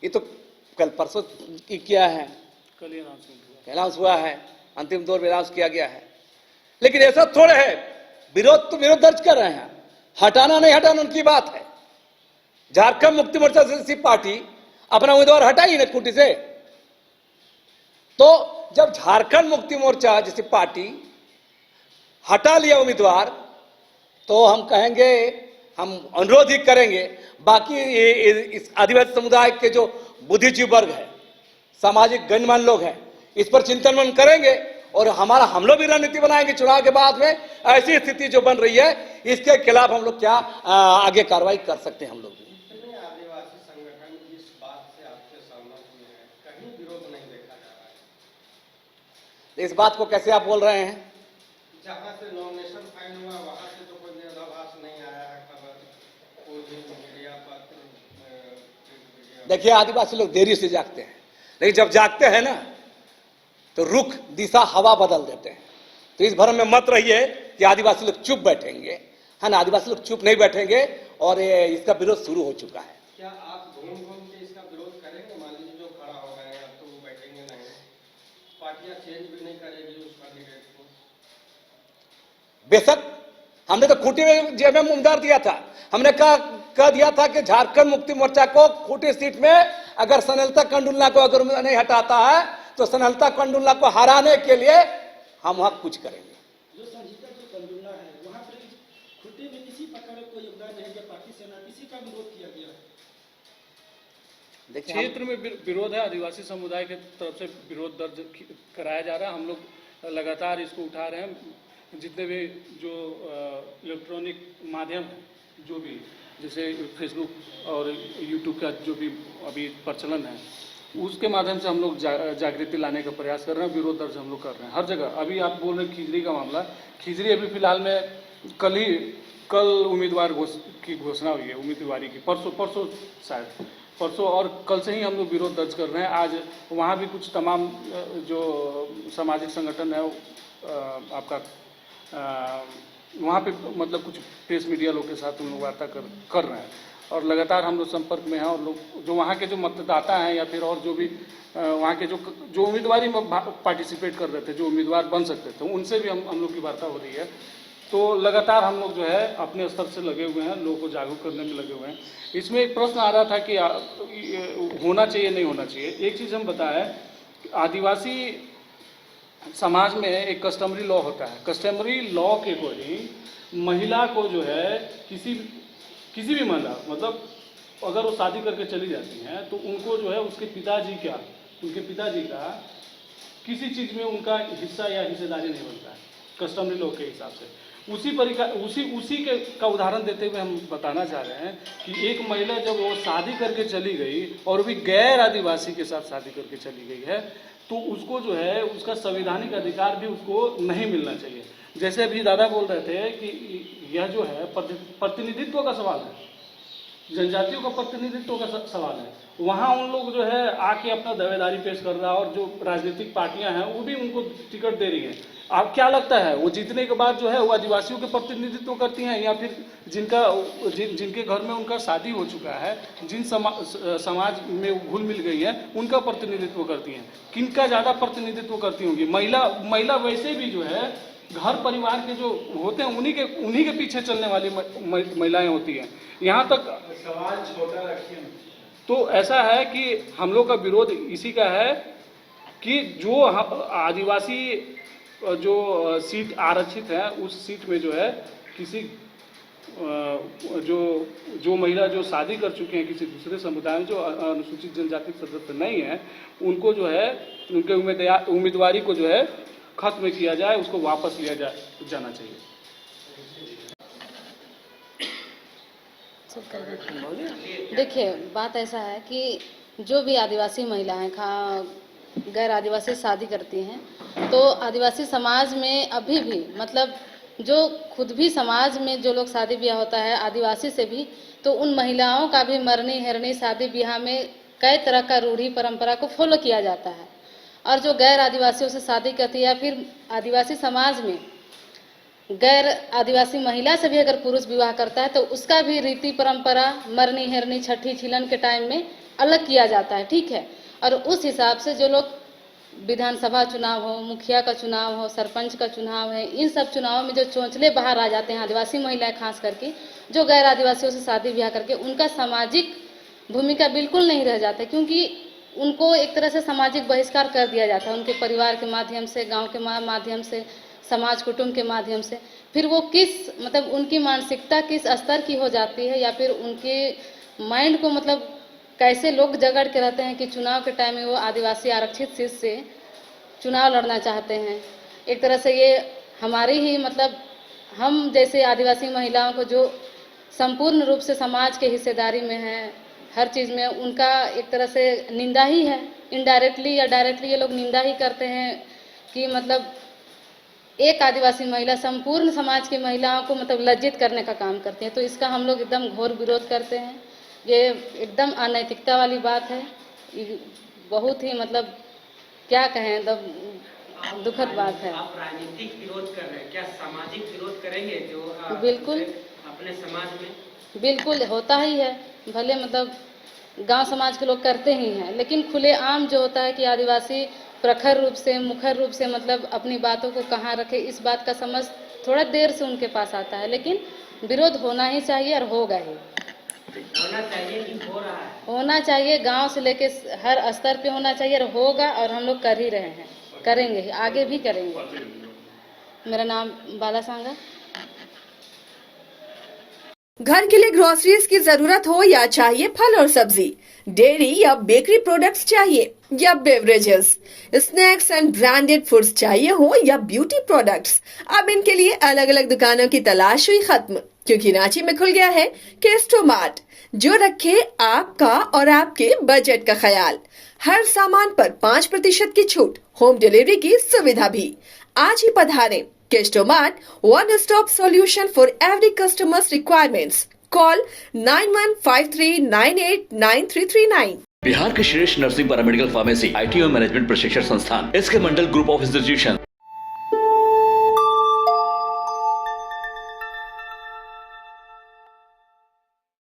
ये तो कल परसों की किया है, कल ही अनाउंस हुआ है, अंतिम दौर में अनाउंस किया गया है। लेकिन ऐसा थोड़े है, विरोध तो विरोध दर्ज कर रहे हैं, हटाना नहीं हटाना उनकी बात है। झारखंड मुक्ति मोर्चा जैसी पार्टी अपना उम्मीदवार हटाई ना खूंटी से, तो जब झारखंड मुक्ति मोर्चा जैसी पार्टी हटा लिया उम्मीदवार, तो हम कहेंगे, हम अनुरोध ही करेंगे बाकी इस आदिवासी समुदाय के जो बुद्धिजीवी वर्ग है, सामाजिक गणमान्य लोग हैं, इस पर चिंतन मनन करेंगे और हम लोग भी रणनीति बनाएंगे चुनाव के बाद में। ऐसी स्थिति जो बन रही है, इसके खिलाफ हम लोग क्या आगे कार्रवाई कर सकते हैं। हम लोग आदिवासी संगठन इस बात से आपसे सहमत हुए हैं, कहीं विरोध नहीं देखा जा रहा है। इस बात को कैसे आप बोल रहे हैं? जहां से नॉमिनेशन फाइल हुआ वहां से तो कोई विरोधाभास नहीं आया है, खबर कोई भी मीडिया पत्र। देखिए, आदिवासी लोग देरी से जागते हैं, लेकिन जब जागते हैं ना तो रुख दिशा हवा बदल देते हैं। तो इस भ्रम में मत रहिए कि आदिवासी लोग चुप बैठेंगे, है ना। आदिवासी लोग चुप नहीं बैठेंगे और इसका विरोध शुरू हो चुका है। क्या आप घूम घूम के इसका विरोध करेंगे? मान लीजिए जो खड़ा हो गए हैं, अब तो वो बैठेंगे नहीं, पार्टियां चेंज भी नहीं करेगी उस कैंडिडेट को। बेशक हमने तो खूंटी में जेब में उम्मीदवार दिया था, हमने कह दिया था कि झारखंड मुक्ति मोर्चा को खूंटी सीट में अगर स्नेहलता कंडुलना को अगर नहीं हटाता है तो स्नेहलता कंडुलना को हराने के लिए हम वहां कुछ करेंगे। जो संजीता जो कंडुलना है वहां पर खूंटी में किसी प्रकार का कोई योगदान नहीं है, पार्टी से ना किसी का विरोध किया गया। क्षेत्र में विरोध है, आदिवासी समुदाय की तरफ से विरोध दर्ज कराया जा रहा है। हम लोग लगातार इसको उठा रहे हैं। जितने भी जो इलेक्ट्रॉनिक माध्यम जो भी जैसे फेसबुक और यूट्यूब का जो भी अभी प्रचलन है, उसके माध्यम से हम लोग जागृति लाने का प्रयास कर रहे हैं। विरोध दर्ज हम लोग कर रहे हैं हर जगह। अभी आप बोल रहे हैं खिजरी का मामला, खिजरी अभी फिलहाल में कल उम्मीदवार की घोषणा हुई है, उम्मीदवारी की परसों शायद परसों, और कल से ही हम लोग विरोध दर्ज कर रहे हैं। आज वहाँ भी कुछ तमाम जो सामाजिक संगठन है आपका वहाँ पे मतलब कुछ प्रेस मीडिया लोग के साथ हम लोग वार्ता कर रहे हैं और लगातार हम लोग संपर्क में हैं। और लोग जो वहाँ के जो मतदाता हैं या फिर और जो भी वहाँ के जो उम्मीदवारी में पार्टिसिपेट कर रहे थे, जो उम्मीदवार बन सकते थे, उनसे भी हम लोग की वार्ता हो रही है। तो लगातार हम लोग जो है अपने स्तर से लगे हुए हैं, लोगों को जागरूक करने में लगे हुए हैं। इसमें एक प्रश्न आ रहा था कि होना चाहिए नहीं होना चाहिए। एक चीज़ हम बताएं, आदिवासी समाज में एक कस्टमरी लॉ होता है। कस्टमरी लॉ के अकॉर्डिंग महिला को जो है किसी भी महिला, मतलब अगर वो शादी करके चली जाती हैं तो उनको जो है उनके पिताजी का किसी चीज़ में उनका हिस्सा या हिस्सेदारी नहीं बनता है कस्टमरी लॉ के हिसाब से। उसी का उदाहरण देते हुए हम बताना चाह रहे हैं कि एक महिला जब वो शादी करके चली गई और भी गैर आदिवासी के साथ शादी करके चली गई है, तो उसको जो है उसका संवैधानिक अधिकार भी उसको नहीं मिलना चाहिए। जैसे अभी दादा बोल रहे थे कि यह जो है प्रतिनिधित्व का सवाल है, जनजातियों का प्रतिनिधित्व का सवाल है। वहाँ उन लोग जो है आके अपना दावेदारी पेश कर रहा है और जो राजनीतिक पार्टियां हैं वो भी उनको टिकट दे रही हैं। आप क्या लगता है वो जीतने के बाद जो है वो आदिवासियों के प्रतिनिधित्व करती हैं या फिर जिनके घर में उनका शादी हो चुका है, जिन समाज में घुल मिल गई है, उनका प्रतिनिधित्व करती हैं? किनका ज़्यादा प्रतिनिधित्व करती होंगी? महिला वैसे भी जो है घर परिवार के जो होते हैं उन्हीं के पीछे चलने वाली महिलाएं होती हैं। यहाँ तक सवाल छोटा रखिए। तो ऐसा है कि हम लोग का विरोध इसी का है कि जो आदिवासी जो सीट आरक्षित है उस सीट में जो है किसी जो महिला जो शादी कर चुके हैं किसी दूसरे समुदाय में, जो अनुसूचित जनजाति सदस्य नहीं है, उनको जो है उनके उम्मीदवारी को जो है खत्म किया जाए, उसको वापस लिया जाना चाहिए। देखिए, बात ऐसा है कि जो भी आदिवासी महिलाएं गैर आदिवासी शादी करती हैं, तो आदिवासी समाज में अभी भी मतलब जो खुद भी समाज में जो लोग शादी ब्याह होता है आदिवासी से भी, तो उन महिलाओं का भी मरनी हेरनी शादी ब्याह में कई तरह का रूढ़ी परंपरा को फॉलो किया जाता है। और जो गैर आदिवासियों से शादी करती है या फिर आदिवासी समाज में गैर आदिवासी महिला से भी अगर पुरुष विवाह करता है तो उसका भी रीति परंपरा मरनी हेरनी छठी छिलन के टाइम में अलग किया जाता है, ठीक है। और उस हिसाब से जो लोग विधानसभा चुनाव हो, मुखिया का चुनाव हो, सरपंच का चुनाव है, इन सब चुनावों में जो चौंचले बाहर आ जाते हैं आदिवासी महिलाएं खास करके, जो गैर आदिवासियों से शादी ब्याह करके, उनका सामाजिक भूमिका बिल्कुल नहीं रह जाता, क्योंकि उनको एक तरह से सामाजिक बहिष्कार कर दिया जाता है उनके परिवार के माध्यम से, गांव के माध्यम से, समाज कुटुंब के माध्यम से। फिर वो किस मतलब उनकी मानसिकता किस स्तर की हो जाती है, या फिर उनके माइंड को मतलब कैसे लोग जगड़ के रहते हैं कि चुनाव के टाइम में वो आदिवासी आरक्षित सीट से चुनाव लड़ना चाहते हैं। एक तरह से ये हमारी ही मतलब हम जैसे आदिवासी महिलाओं को जो संपूर्ण रूप से समाज के हिस्सेदारी में है, हर चीज़ में उनका एक तरह से निंदा ही है, इनडायरेक्टली या डायरेक्टली ये लोग निंदा ही करते हैं कि मतलब एक आदिवासी महिला संपूर्ण समाज की महिलाओं को मतलब लज्जित करने का काम करती है। तो इसका हम लोग एकदम घोर विरोध करते हैं। ये एकदम अनैतिकता वाली बात है, ये बहुत ही मतलब क्या कहें, मतलब दुखद बात है। आप राजनीतिक विरोध कर रहे हैं, क्या सामाजिक विरोध करेंगे जो बिल्कुल अपने समाज में? बिल्कुल होता ही है, भले मतलब गांव समाज के लोग करते ही हैं, लेकिन खुलेआम जो होता है कि आदिवासी प्रखर रूप से मुखर रूप से मतलब अपनी बातों को कहाँ रखे, इस बात का समझ थोड़ा देर से उनके पास आता है। लेकिन विरोध होना ही चाहिए और होगा ही, होना चाहिए कि हो रहा है? होना चाहिए, गांव से लेके हर स्तर पे होना चाहिए और होगा, और हम लोग कर ही रहे हैं, करेंगे ही, आगे भी करेंगे। मेरा नाम बाला सांगा। घर के लिए ग्रोसरीज की जरूरत हो या चाहिए फल और सब्जी, डेयरी या बेकरी प्रोडक्ट्स चाहिए या beverages, snacks and branded foods चाहिए हो या ब्यूटी प्रोडक्ट्स, अब इनके लिए अलग अलग दुकानों की तलाश हुई खत्म, क्योंकि रांची में खुल गया है केस्टो मार्ट, जो रखे आपका और आपके बजट का ख्याल। हर सामान पर 5% की छूट, होम डिलीवरी की सुविधा भी। आज ही पधारें। Kesto mart, one stop solution for every customer's requirements. Call 9153989339। Bihar के श्रेष्ठ nursing paramedical pharmacy ITO management प्रशिक्षण संस्थान, इसके मंडल ग्रुप ऑफ इंस्टीट्यूशन